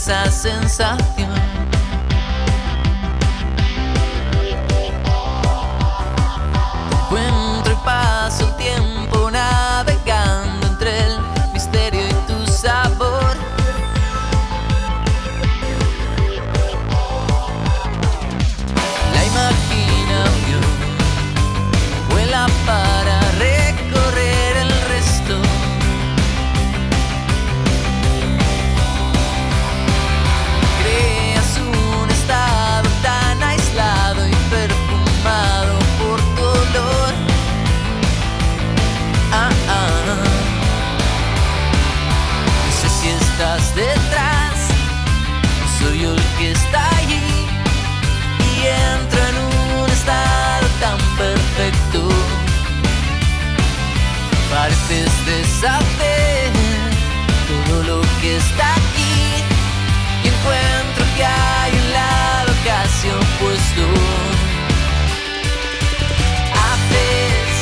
esa sensación. Encuentro y paso el tiempo navegando entre el misterio y tu sabor. La imaginación vuela para recorrer el resto. Creas un estado tan aislado y perfumado por tu olor. No sé si estás detrás, soy yo el que está allí y entro en un estado tan perfecto. Pareces deshacer todo lo que está aquí y encuentro que hay un lado casi opuesto. Haces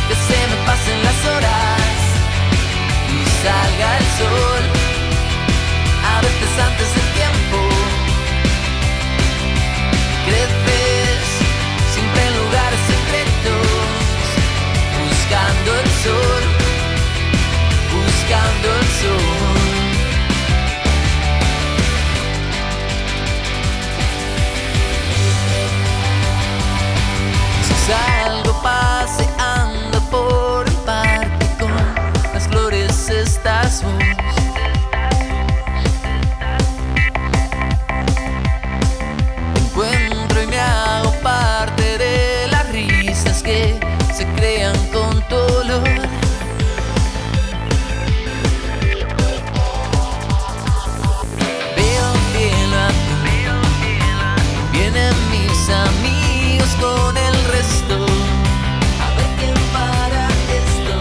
que se me pasen las horas y salga el sol, a veces antes del tiempo. Creces siempre en lugares secretos, buscando el sol, buscando el sol. Si salgo paseando por el parque con las flores, estás vos. Te encuentro y me hago parte de las risas que se crean con tu olor. Veo el cielo azul, vienen mis amigos con el resto. A ver quién para esto.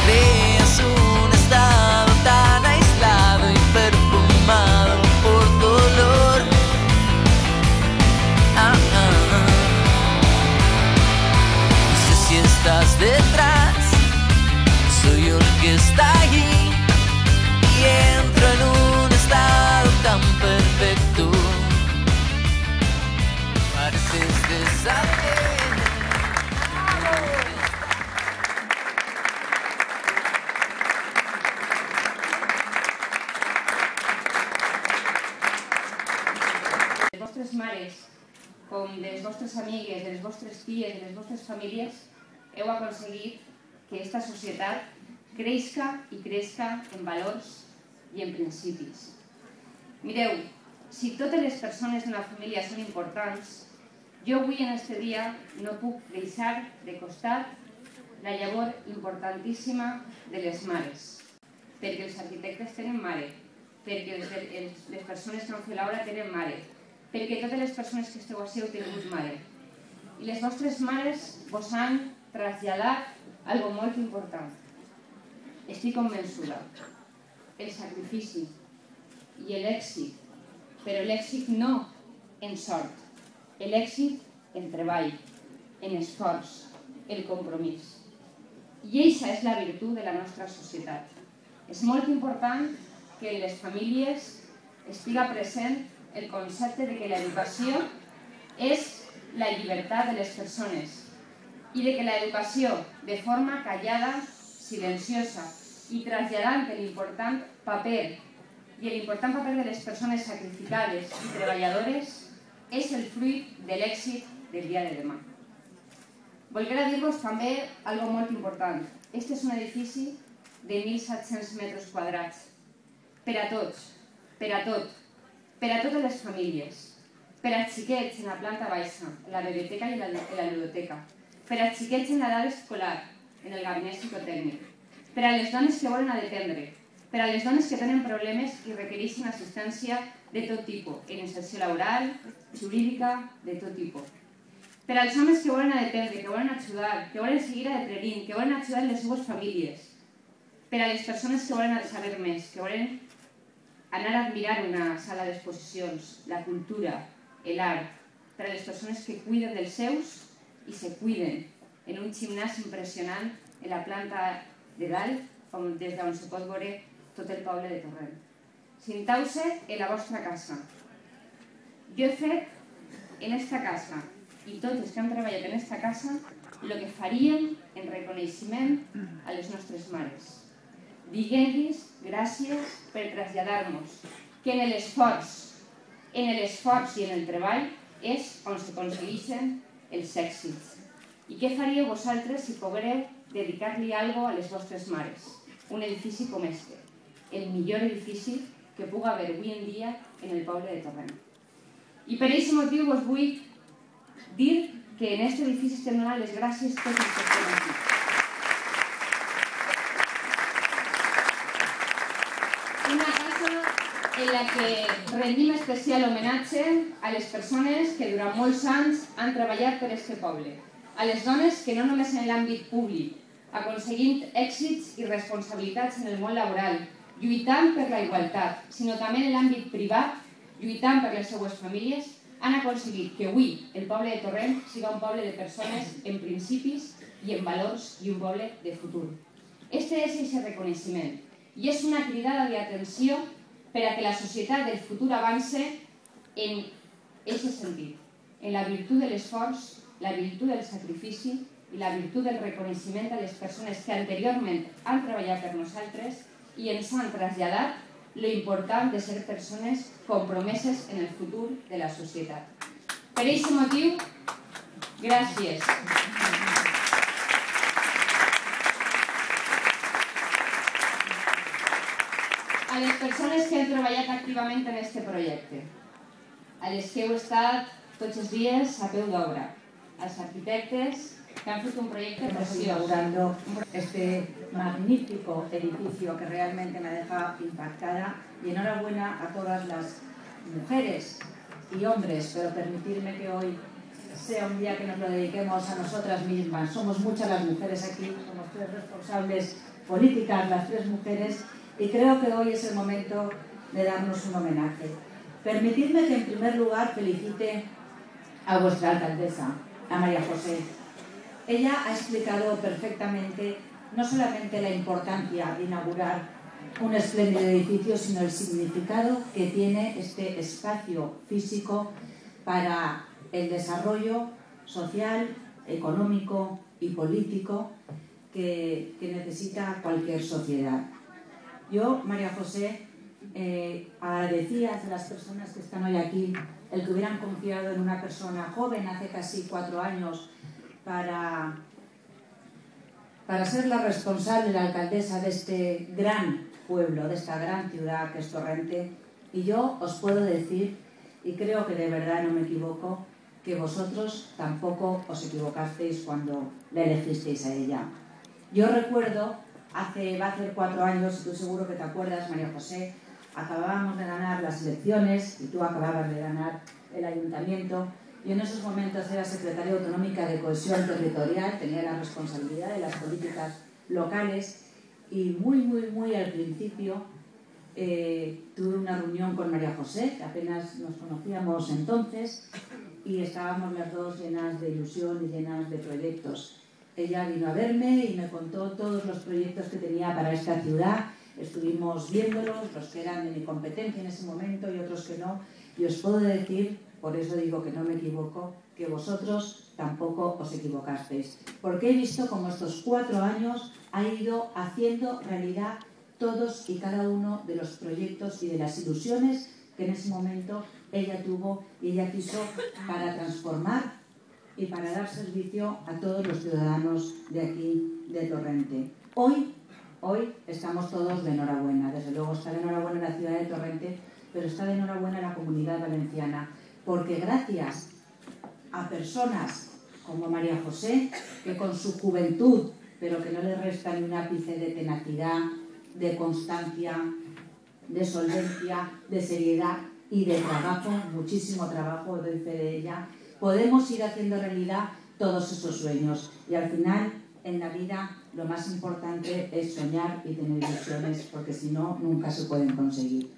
Creas un estado tan aislado y perfumado por tu olor. No sé si estás detrás, soy yo el que está allí y entro en un estado tan perfecto. Pareces deshacer. Les vostres mares, com de les vostres amigues, de les vostres ties, de les vostres famílies, heu aconseguit que aquesta societat creixca i creixca en valors i en principis. Mireu, si totes les persones d'una família són importants, jo avui en este dia no puc deixar de costat la llavor importantíssima de les mares, perquè els arquitectes tenen mare, perquè les persones que han fet l'obra tenen mare, perquè totes les persones que esteu així heu tingut mare. I les vostres mares vos han traslladat algo molt important. Estic convençuda. El sacrifici i l'èxit, però l'èxit no en sort, l'èxit en treball, en esforç, el compromís. I aquesta és la virtut de la nostra societat. És molt important que en les famílies estiga present el concepte de que l'educació és la llibertat de les persones i de que l'educació, de forma callada, silenciosa i traslladant l'important paper de les persones sacrificades i treballadores, és el fruit de l'èxit del dia de demà. Volguera dir-vos també algo molt important. Este és un edifici de 1.700 metres quadrats. Per a tots, per a tot, per a totes les famílies, per a xiquets en la planta baixa, en la biblioteca i en la ludoteca, per a xiquets en l'edat escolar, en el gabinet psicotècnic, per a les dones que volen dependre, per a les dones que tenen problemes i requereixen assistència de tot tipus, en inserció laboral, jurídica, de tot tipus. Per als homes que volen dependre, que volen ajudar, que volen seguir aprenent, que volen ajudar les seues famílies, per a les persones que volen saber més, que volen anar a admirar una sala d'exposicions, la cultura, l'art, per a les persones que cuiden dels seus i se cuiden en un gimnàs impressionant en la planta de dalt, des d'on se pot veure tot el poble de Torrent. sintau-se en la vostra casa. Jo he fet en esta casa, i tots els que han treballat en esta casa, el que faríem en reconeixement a les nostres mares. Diguem-los gràcies per traslladar-nos que en l'esforç i en el treball és on s'aconsegueixen els èxits. I què faríeu vosaltres si poguéreu dedicar-li alguna cosa a les vostres mares? Un edifici com este, el millor edifici que puga haver avui en dia en el poble de Torrent. I per aquest motiu vos vull dir que en aquest edifici estem donant les gràcies tots els que estem aquí. Una casa en la que rendim especial homenatge a les persones que durant molts anys han treballat per aquest poble, a les dones que no només en l'àmbit públic, aconseguint èxits i responsabilitats en el món laboral, lluitant per la igualtat, sinó també en l'àmbit privat, lluitant per les seues famílies, han aconseguit que avui el poble de Torrent siga un poble de persones en principis i en valors i un poble de futur. Este és aquest reconeixement i és una cridada d'atenció per a que la societat del futur avance en aquest sentit, en la virtut de l'esforç, la virtut del sacrifici i la virtut del reconeixement a les persones que anteriorment han treballat per nosaltres i ens han traslladat lo important de ser persones compromeses en el futur de la societat. Per aquest motiu, gràcies. A les persones que han treballat activament en aquest projecte, a les que heu estat tots els dies a peu d'obra, als arquitectes que han fet un proyecto inaugurando este magnífico edificio que realmente me deja impactada, y enhorabuena a todas las mujeres y hombres, pero permitirme que hoy sea un día que nos lo dediquemos a nosotras mismas. Somos muchas las mujeres aquí, somos 3 responsables políticas, las 3 mujeres, y creo que hoy es el momento de darnos un homenaje. Permitidme que en primer lugar felicite a vuestra alcaldesa, a María José. Ella ha explicado perfectamente no solamente la importancia de inaugurar un espléndido edificio, sino el significado que tiene este espacio físico para el desarrollo social, económico y político que necesita cualquier sociedad. Yo, María José, agradecía a las personas que están hoy aquí el que hubieran confiado en una persona joven hace casi 4 años para ser la responsable, la alcaldesa de este gran pueblo, de esta gran ciudad que es Torrente. Y yo os puedo decir, y creo que de verdad no me equivoco, que vosotros tampoco os equivocasteis cuando la elegisteis a ella. Yo recuerdo, va a hacer 4 años, estoy seguro que te acuerdas, María José, acabábamos de ganar las elecciones y tú acababas de ganar el ayuntamiento. Yo en esos momentos era secretaria autonómica de Cohesión Territorial, tenía la responsabilidad de las políticas locales y muy al principio tuve una reunión con María José, que apenas nos conocíamos entonces, y estábamos las dos llenas de ilusión y llenas de proyectos. Ella vino a verme y me contó todos los proyectos que tenía para esta ciudad. Estuvimos viéndolos, los que eran de mi competencia en ese momento y otros que no, y os puedo decir, por eso digo que no me equivoco, que vosotros tampoco os equivocasteis, porque he visto cómo estos 4 años ha ido haciendo realidad todos y cada uno de los proyectos y de las ilusiones que en ese momento ella tuvo y ella quiso para transformar y para dar servicio a todos los ciudadanos de aquí, de Torrente. Hoy estamos todos de enhorabuena, desde luego está de enhorabuena la ciudad de Torrente, pero está de enhorabuena la Comunidad Valenciana, porque gracias a personas como María José, que con su juventud, pero que no le resta ni un ápice de tenacidad, de constancia, de solvencia, de seriedad y de trabajo, muchísimo trabajo, doy fe de ella, podemos ir haciendo realidad todos esos sueños. Y al final, en la vida, lo más importante es soñar y tener ilusiones, porque si no, nunca se pueden conseguir.